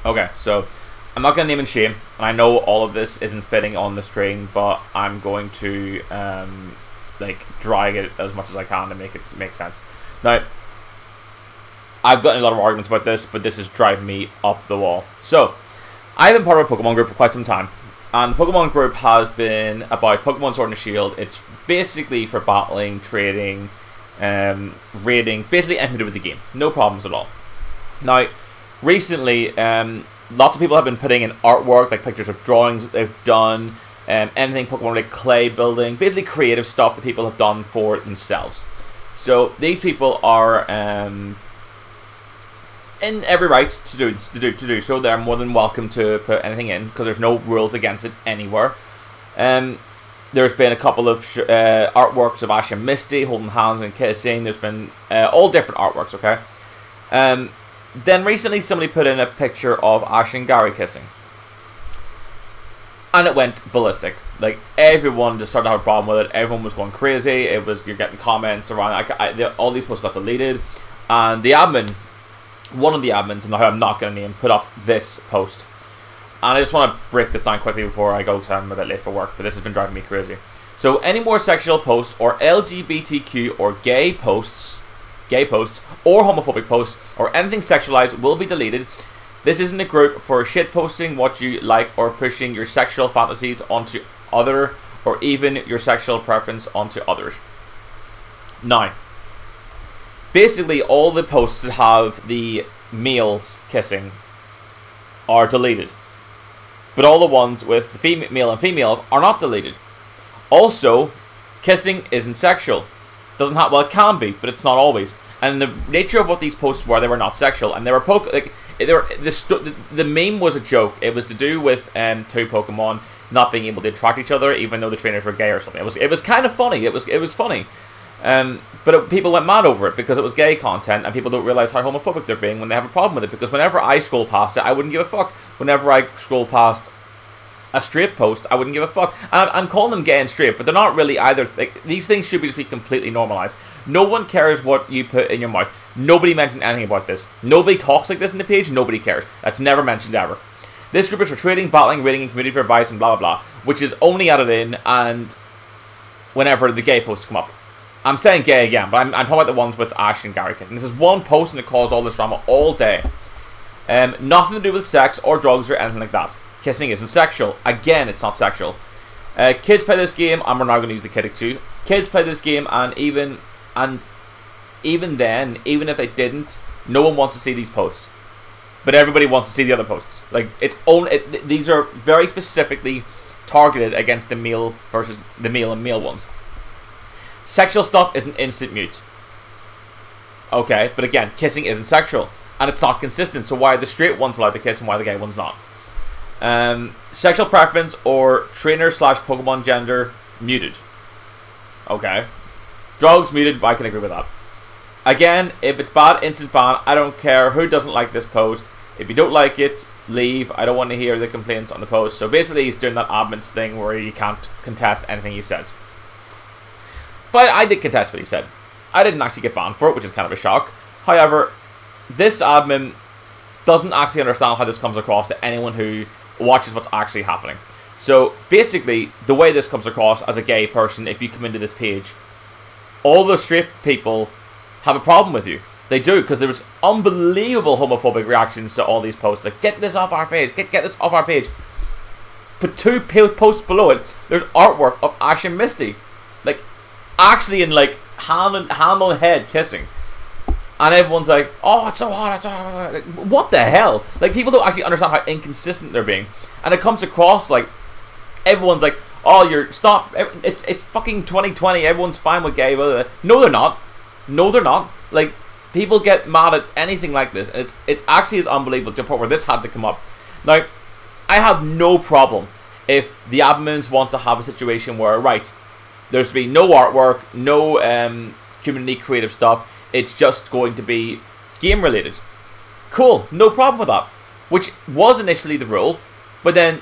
Okay, so I'm not going to name and shame, and I know all of this isn't fitting on the screen, but I'm going to like drag it as much as I can to make it make sense. Now, I've gotten a lot of arguments about this, but this is driving me up the wall. So, I've been part of a Pokemon group for quite some time, and the Pokemon group has been about Pokemon Sword and Shield. It's basically for battling, trading, raiding, basically anything to do with the game. No problems at all. Now, recently, lots of people have been putting in artwork, like pictures of drawings that they've done, anything Pokemon like clay building, basically creative stuff that people have done for themselves. So these people are in every right to do so. They're more than welcome to put anything in because there's no rules against it anywhere. There's been a couple of artworks of Ash and Misty holding hands and kissing. There's been all different artworks. Okay. Then recently somebody put in a picture of Ash and Gary kissing. And it went ballistic. Like, everyone just started to have a problem with it. Everyone was going crazy. You're getting comments around. All these posts got deleted. And the admin, one of the admins, and who I'm not going to name, put up this post. And I just want to break this down quickly before I go, because I'm a bit late for work. But this has been driving me crazy. So, any more sexual posts or LGBTQ or gay posts or homophobic posts or anything sexualized will be deleted. This isn't a group for shitposting what you like or pushing your sexual fantasies onto other or even your sexual preference onto others. Now, basically all the posts that have the males kissing are deleted, but all the ones with the male and females are not deleted. Also, kissing isn't sexual. Doesn't have, well, it can be, but it's not always. And the nature of what these posts were, they were not sexual, and they were the meme was a joke. It was to do with two Pokemon not being able to attract each other, even though the trainers were gay or something. It was kind of funny. It was funny, but people went mad over it because it was gay content, and people don't realize how homophobic they're being when they have a problem with it. Because whenever I scroll past it, I wouldn't give a fuck. Whenever I scroll past a straight post, I wouldn't give a fuck. And I'm calling them gay and straight, but they're not really either. Like, these things should just be completely normalized. No one cares what you put in your mouth. Nobody mentioned anything about this. Nobody talks like this in the page. Nobody cares. That's never mentioned ever. This group is for trading, battling, raiding, and community for advice, and blah, blah, blah. Which is only added in and whenever the gay posts come up. I'm saying gay again, but I'm talking about the ones with Ash and Gary kissing. This is one post and it caused all this drama all day. Nothing to do with sex or drugs or anything like that. Kissing isn't sexual. Again, it's not sexual. Kids play this game, and we're now going to use the kid excuse. Kids play this game, and even then, even if they didn't, no one wants to see these posts. But everybody wants to see the other posts. Like, these are very specifically targeted against the male versus the male and male ones. Sexual stuff is an instant mute. Okay, but again, kissing isn't sexual, and it's not consistent. So why are the straight ones allowed to kiss and why are the gay ones not? Sexual preference or trainer/Pokemon gender muted. Okay. Drugs muted, I can agree with that. Again, if it's bad, instant ban. I don't care who doesn't like this post. If you don't like it, leave. I don't want to hear the complaints on the post. So basically he's doing that admin's thing where you can't contest anything he says. But I did contest what he said. I didn't actually get banned for it, which is kind of a shock. However, this admin doesn't actually understand how this comes across to anyone who watches what's actually happening. So basically, the way this comes across as a gay person, if you come into this page, all the straight people have a problem with you. They do, because there was unbelievable homophobic reactions to all these posts. Like, get this off our page, get this off our page. But two posts below it, there's artwork of Ash and Misty. Like, actually in like hand on head kissing. And everyone's like, oh, it's so hot, it's so hot. Like, what the hell? Like, people don't actually understand how inconsistent they're being. And it comes across like, everyone's like, oh, stop, it's fucking 2020, everyone's fine with gay, blah, blah, blah. No, they're not. No, they're not. Like, people get mad at anything like this. And it actually is unbelievable to the point where this had to come up. Now, I have no problem if the admins want to have a situation where, right, there's to be no artwork, no community creative stuff. It's just going to be game related. Cool, no problem with that. Which was initially the rule, but then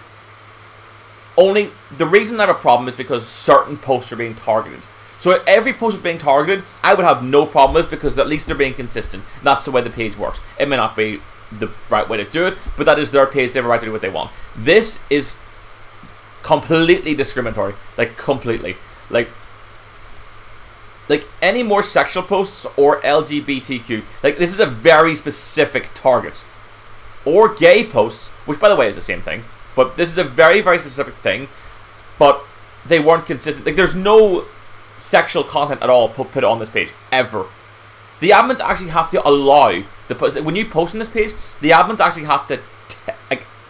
only the reason I have a problem is because certain posts are being targeted. So if every post is being targeted, I would have no problem with it because at least they're being consistent. That's the way the page works. It may not be the right way to do it, but that is their page. They have a right to do what they want. This is completely discriminatory, like completely, like any more sexual posts or LGBTQ, like this is a very specific target, or gay posts, which by the way is the same thing, but this is a very, very specific thing, but they weren't consistent. Like there's no sexual content at all put on this page, ever. The admins actually have to allow the post. When you post on this page, the admins actually have to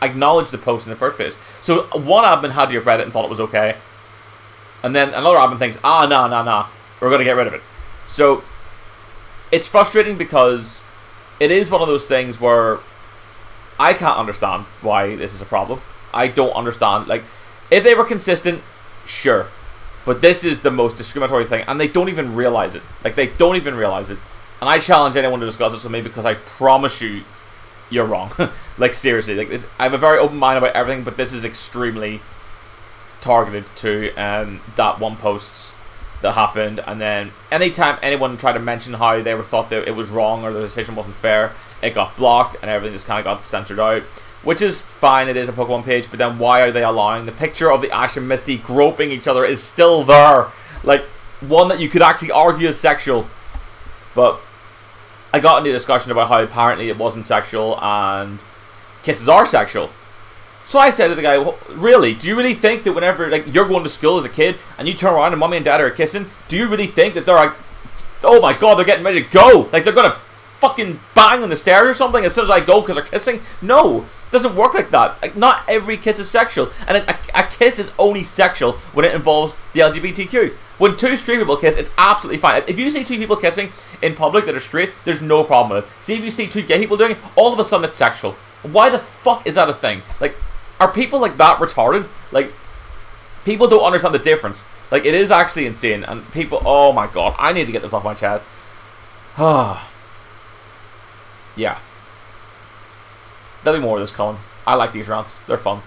acknowledge the post in the first place. So one admin had to have read it and thought it was okay, and then another admin thinks, nah, we're going to get rid of it. So it's frustrating because it is one of those things where I can't understand why this is a problem. I don't understand. Like, if they were consistent, sure. But this is the most discriminatory thing, and they don't even realize it. Like, they don't even realize it. And I challenge anyone to discuss this with me, because I promise you, you're wrong. Like, seriously. Like, this, I have a very open mind about everything, but this is extremely targeted to that one post that happened. And then anytime anyone tried to mention how they thought that it was wrong or the decision wasn't fair, it got blocked and everything just kind of got censored out, which is fine. It is a Pokemon page, but then why are they allowing the picture of the Ash and Misty groping each other is still there, like one that you could actually argue is sexual. But I got into a discussion about how apparently it wasn't sexual and kisses are sexual. So I said to the guy, well, really? Do you really think that whenever like you're going to school as a kid and you turn around and mommy and dad are kissing, do you really think that they're like, oh my god, they're getting ready to go? Like they're going to fucking bang on the stairs or something as soon as I go because they're kissing? No, it doesn't work like that. Like, not every kiss is sexual. And a kiss is only sexual when it involves the LGBTQ. When two straight people kiss, it's absolutely fine. If you see two people kissing in public that are straight, there's no problem with it. See, if you see two gay people doing it, all of a sudden it's sexual. Why the fuck is that a thing? Like, are people like that retarded? Like, people don't understand the difference. Like, it is actually insane. And people, oh my god, I need to get this off my chest. Yeah. There'll be more of this coming. I like these rants. They're fun.